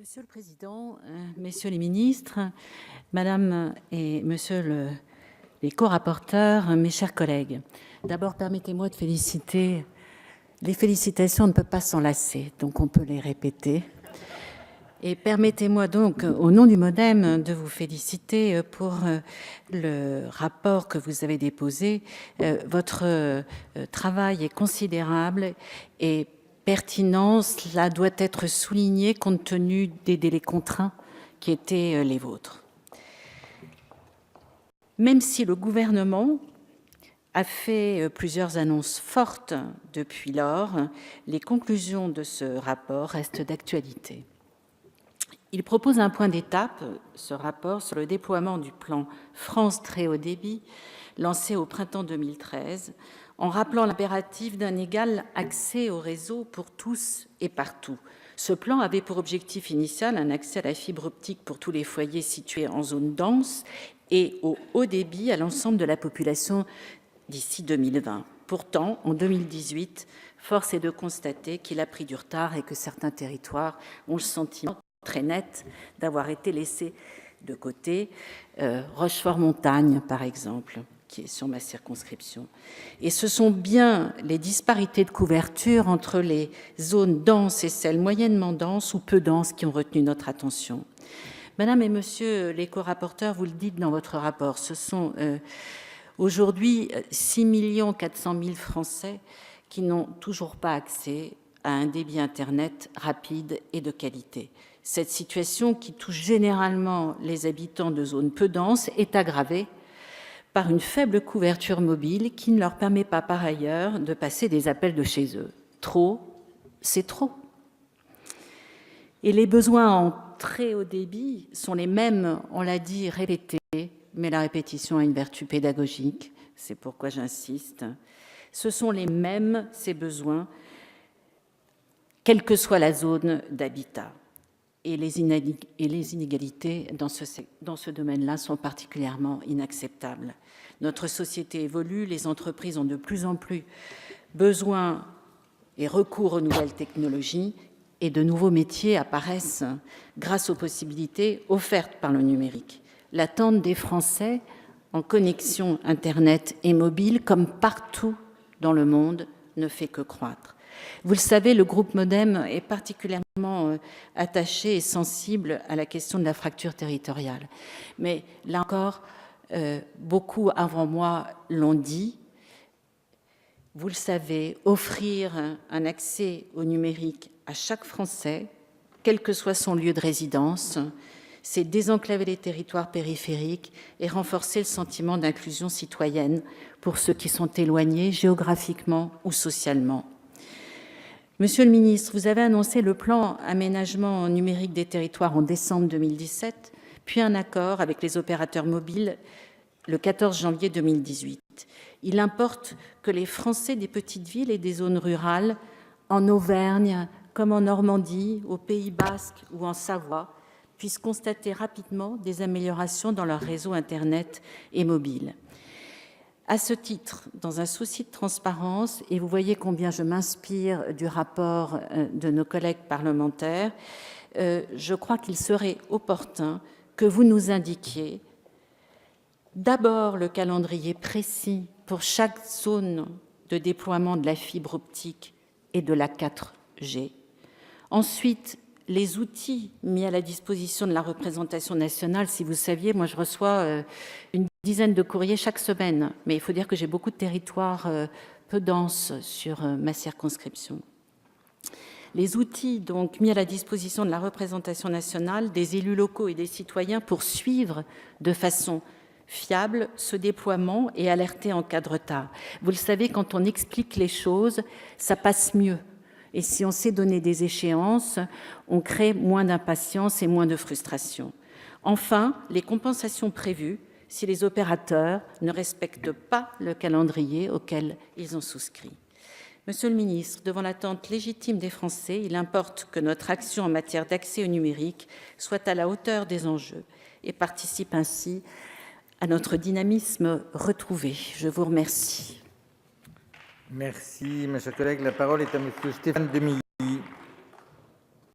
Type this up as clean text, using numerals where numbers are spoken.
Monsieur le Président, Messieurs les ministres, Madame et Monsieur les co-rapporteurs, mes chers collègues, d'abord permettez-moi de féliciter. Les félicitations ne peuvent pas s'enlacer, donc on peut les répéter. Et permettez-moi donc, au nom du MoDem, de vous féliciter pour le rapport que vous avez déposé. Votre travail est considérable et pertinent. Cela doit être souligné compte tenu des délais contraints qui étaient les vôtres. Même si le gouvernement a fait plusieurs annonces fortes depuis lors, les conclusions de ce rapport restent d'actualité. Il propose un point d'étape, ce rapport, sur le déploiement du plan France Très Haut Débit, lancé au printemps 2013, en rappelant l'impératif d'un égal accès au réseau pour tous et partout. Ce plan avait pour objectif initial un accès à la fibre optique pour tous les foyers situés en zone dense et au haut débit à l'ensemble de la population d'ici 2020. Pourtant, en 2018, force est de constater qu'il a pris du retard et que certains territoires ont le sentiment très net d'avoir été laissés de côté. Rochefort-Montagne, par exemple, qui est sur ma circonscription. Et ce sont bien les disparités de couverture entre les zones denses et celles moyennement denses ou peu denses qui ont retenu notre attention. Madame et Monsieur les co-rapporteurs, vous le dites dans votre rapport, ce sont aujourd'hui 6 400 000 Français qui n'ont toujours pas accès à un débit Internet rapide et de qualité. Cette situation, qui touche généralement les habitants de zones peu denses, est aggravée par une faible couverture mobile qui ne leur permet pas par ailleurs de passer des appels de chez eux. Trop, c'est trop. Et les besoins en très haut débit sont les mêmes, on l'a dit, répétés, mais la répétition a une vertu pédagogique, c'est pourquoi j'insiste. Ce sont les mêmes, ces besoins, quelle que soit la zone d'habitat. Et les inégalités dans ce domaine-là sont particulièrement inacceptables. Notre société évolue, les entreprises ont de plus en plus besoin et recours aux nouvelles technologies et de nouveaux métiers apparaissent grâce aux possibilités offertes par le numérique. L'attente des Français en connexion Internet et mobile, comme partout dans le monde, ne fait que croître. Vous le savez, le groupe MoDem est particulièrement attaché et sensible à la question de la fracture territoriale. Mais là encore, beaucoup avant moi l'ont dit. Vous le savez, offrir un accès au numérique à chaque Français, quel que soit son lieu de résidence, c'est désenclaver les territoires périphériques et renforcer le sentiment d'inclusion citoyenne pour ceux qui sont éloignés géographiquement ou socialement. Monsieur le ministre, vous avez annoncé le plan aménagement numérique des territoires en décembre 2017, puis un accord avec les opérateurs mobiles le 14 janvier 2018. Il importe que les Français des petites villes et des zones rurales, en Auvergne, comme en Normandie, au Pays Basque ou en Savoie, puissent constater rapidement des améliorations dans leur réseau Internet et mobile. À ce titre, dans un souci de transparence, et vous voyez combien je m'inspire du rapport de nos collègues parlementaires, je crois qu'il serait opportun que vous nous indiquiez d'abord le calendrier précis pour chaque zone de déploiement de la fibre optique et de la 4G. Ensuite, les outils mis à la disposition de la représentation nationale. Si vous saviez, moi je reçois une dizaine de courriers chaque semaine, mais il faut dire que j'ai beaucoup de territoires peu denses sur ma circonscription. Les outils donc mis à la disposition de la représentation nationale, des élus locaux et des citoyens pour suivre de façon fiable ce déploiement et alerter en cas de retard. Vous le savez, quand on explique les choses, ça passe mieux. Et si on sait donner des échéances, on crée moins d'impatience et moins de frustration. Enfin, les compensations prévues si les opérateurs ne respectent pas le calendrier auquel ils ont souscrit. Monsieur le ministre, devant l'attente légitime des Français, il importe que notre action en matière d'accès au numérique soit à la hauteur des enjeux et participe ainsi à notre dynamisme retrouvé. Je vous remercie. Merci, mes chers collègues. La parole est à Monsieur Stéphane Demilly.